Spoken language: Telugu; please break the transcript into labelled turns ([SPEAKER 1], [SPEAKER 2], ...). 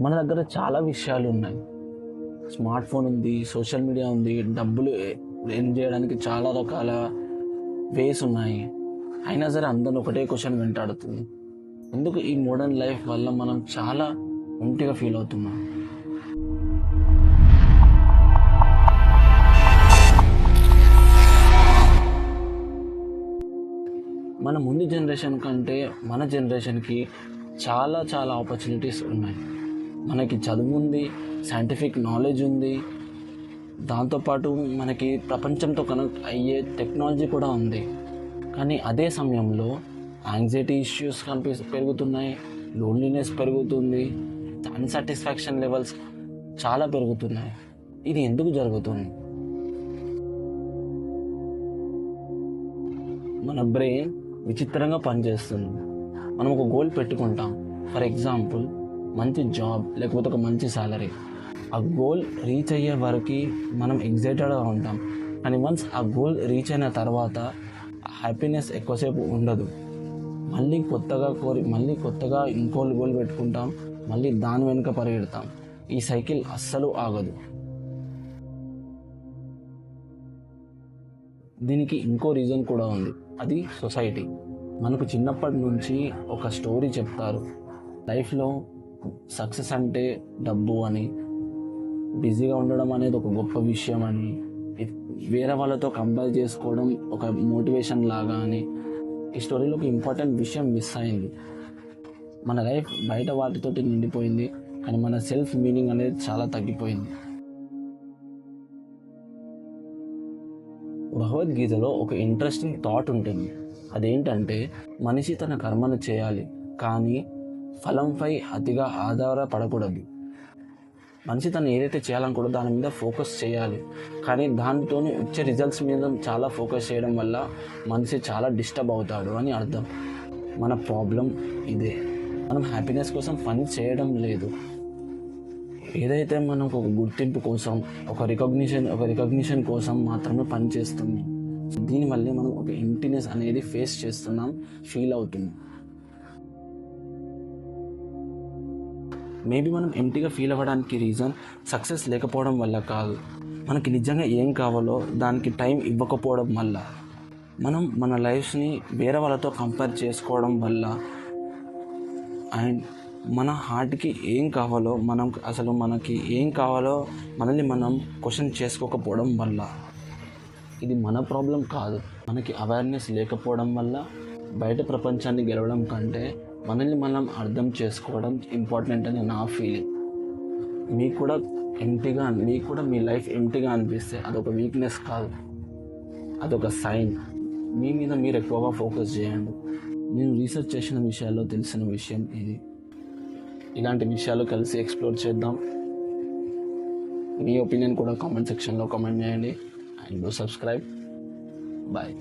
[SPEAKER 1] మన దగ్గర చాలా విషయాలు ఉన్నాయి. స్మార్ట్ ఫోన్ ఉంది, సోషల్ మీడియా ఉంది, డబ్బులు ఎర్న్ చేయడానికి చాలా రకాల వేస్ ఉన్నాయి. అయినా సరే అందరిని ఒకటే క్వశ్చన్ వెంటాడుతుంది: ఎందుకు ఈ మోడర్న్ లైఫ్ వల్ల మనం చాలా ఒంటిగా ఫీల్ అవుతున్నాం? మన ముందు జనరేషన్ కంటే మన జనరేషన్కి చాలా చాలా ఆపర్చునిటీస్ ఉన్నాయి. మనకి చదువు ఉంది, సైంటిఫిక్ నాలెడ్జ్ ఉంది, దాంతోపాటు మనకి ప్రపంచంతో కనెక్ట్ అయ్యే టెక్నాలజీ కూడా ఉంది. కానీ అదే సమయంలో యాంగ్జైటీ ఇష్యూస్ పెరుగుతున్నాయి, లోన్లీనెస్ పెరుగుతుంది, అన్సాటిస్ఫాక్షన్ లెవెల్స్ చాలా పెరుగుతున్నాయి. ఇది ఎందుకు జరుగుతుంది? మన బ్రెయిన్ విచిత్రంగా పనిచేస్తుంది. మనం ఒక గోల్ పెట్టుకుంటాం, ఫర్ ఎగ్జాంపుల్ మంచి జాబ్ లేకపోతే ఒక మంచి శాలరీ. ఆ గోల్ రీచ్ అయ్యే వరకు మనం ఎగ్జైటెడ్గా ఉంటాం. కానీ వన్స్ ఆ గోల్ రీచ్ అయిన తర్వాత హ్యాపీనెస్ ఎక్కువసేపు ఉండదు. మళ్ళీ కొత్తగా ఇంకో గోల్ పెట్టుకుంటాం, మళ్ళీ దాని వెనుక పరిగెడతాం. ఈ సైకిల్ అస్సలు ఆగదు. దీనికి ఇంకో రీజన్ కూడా ఉంది, అది సొసైటీ. మనకు చిన్నప్పటి నుంచి ఒక స్టోరీ చెప్తారు, లైఫ్లో సక్సెస్ అంటే డబ్బు అని, బిజీగా ఉండడం అనేది ఒక గొప్ప విషయం అని, వేరే వాళ్ళతో కంపేర్ చేసుకోవడం ఒక మోటివేషన్ లాగా అని. ఈ స్టోరీలో ఒక ఇంపార్టెంట్ విషయం మిస్ అయింది. మన లైఫ్ బయట వాటితోటి నిండిపోయింది, కానీ మన సెల్ఫ్ మీనింగ్ అనేది చాలా తగ్గిపోయింది. భగవద్గీతలో ఒక ఇంట్రెస్టింగ్ థాట్ ఉంటుంది. అదేంటంటే, మనిషి తన కర్మను చేయాలి, కానీ ఫలంపై అతిగా ఆధారపడకూడదు. మనిషి తను ఏదైతే చేయాలనుకుంటో దాని మీద ఫోకస్ చేయాలి, కానీ దానితో వచ్చే రిజల్ట్స్ మీద చాలా ఫోకస్ చేయడం వల్ల మనిషి చాలా డిస్టర్బ్ అవుతాడు అని అర్థం. మన ప్రాబ్లం ఇదే. మనం హ్యాపీనెస్ కోసం పని చేయడం లేదు. ఏదైతే మనకు ఒక గుర్తింపు కోసం, ఒక రికగ్నిషన్ కోసం మాత్రమే పని చేస్తున్నాం. దీనివల్లే మనం ఒక ఎంప్టీనెస్ అనేది ఫేస్ చేస్తున్నాం, ఫీల్ అవుతున్నాం. మేబీ మనం ఎంప్టీగా ఫీల్ అవ్వడానికి రీజన్ సక్సెస్ లేకపోవడం వల్ల కాదు, మనకి నిజంగా ఏం కావాలో దానికి టైం ఇవ్వకపోవడం వల్ల. మనం మన లైఫ్ని వేరే వాళ్ళతో కంపేర్ చేసుకోవడం వల్ల, అండ్ మన హార్ట్కి ఏం కావాలో మనకి ఏం కావాలో మనల్ని మనం క్వశ్చన్ చేసుకోకపోవడం వల్ల. ఇది మన ప్రాబ్లం కాదు. మనకి అవేర్నెస్ లేకపోవడం వల్ల బయట ప్రపంచాన్ని గెలవడం కంటే మనల్ని మనం అర్థం చేసుకోవడం ఇంపార్టెంట్ అని నా ఫీలింగ్. మీకు కూడా మీ లైఫ్ ఎంప్టీగా అనిపిస్తే అదొక వీక్నెస్ కాదు, అదొక సైన్. మీ మీద మీరు ఎక్కువగా ఫోకస్ చేయండి. నేను రీసెర్చ్ చేసిన విషయాల్లో తెలిసిన విషయం ఇది. ఇలాంటి విషయాలు కలిసి ఎక్స్ప్లోర్ చేద్దాం. మీ ఒపీనియన్ కూడా కామెంట్ సెక్షన్లో కామెంట్ చేయండి. And do subscribe. బాయ్.